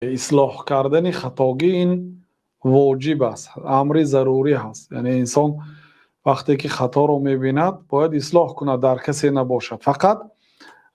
اصلاح کردن خطاگی این واجب است، امر ضروری هست. یعنی انسان وقتی که خطا رو میبیند باید اصلاح کند، در کسی نباشد، فقط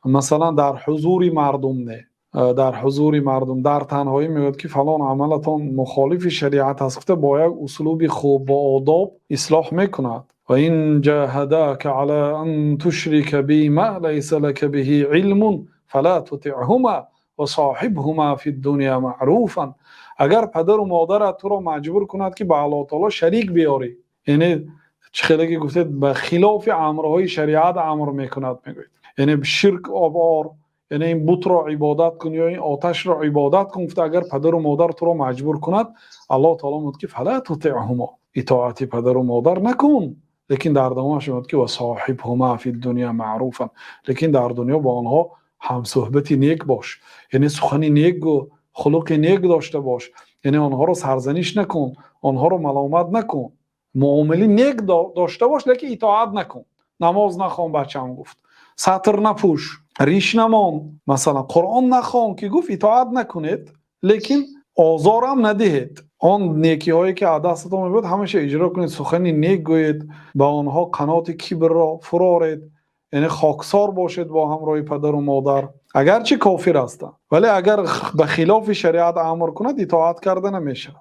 مثلا در حضور مردم نه، در حضور مردم در تنهایی میگوید که فلان عملتان مخالف شریعت است، گفته با یک اسلوب خوب با آداب اصلاح میکند. و این جاهداک علی ان تشرک بی ما لیس لک به علم فلا تطعهما و صاحبهما فی الدنیا معروفا. اگر پدر و مادر تو را مجبور کند که به الله تعالی شریک بیاری، یعنی چخیلی گفته به خلاف امرهای شریعت امر میکند، میگوید یعنی شرک آور، یعنی این بت را عبادت کن یا این آتش را عبادت کن. گفته اگر پدر و مادر تو را مجبور کند، الله تعالی میگه که فلا تطعهما، اطاعت پدر و مادر نکن. لیکن در دوامش میگه که و صاحبهما فی الدنیا معروفا، لیکن در دنیا با آنها هم صحبت نیک باش، یعنی سخن نیک گو، خلق نیک داشته باش، یعنی آنها رو سرزنش نکن، آنها رو ملامت نکن، معامله نیک داشته باش، لیکن اطاعت نکن. نماز نخوان بچه‌ام گفت، سطر نپوش، ریش نمان، مثلا قرآن نخوان که گفت اطاعت نکنید، لیکن آزارم ندهید. آن نیکی هایی که دستتان میبود همیشه اجرا کنید، سخن نیک گویید، با آنها قنات کبر را فرارید، یعنی خاکسار باشید با همراه پدر و مادر اگرچه کافر هستند، ولی اگر به خلاف شریعت امر کند اطاعت کرده نمیشه.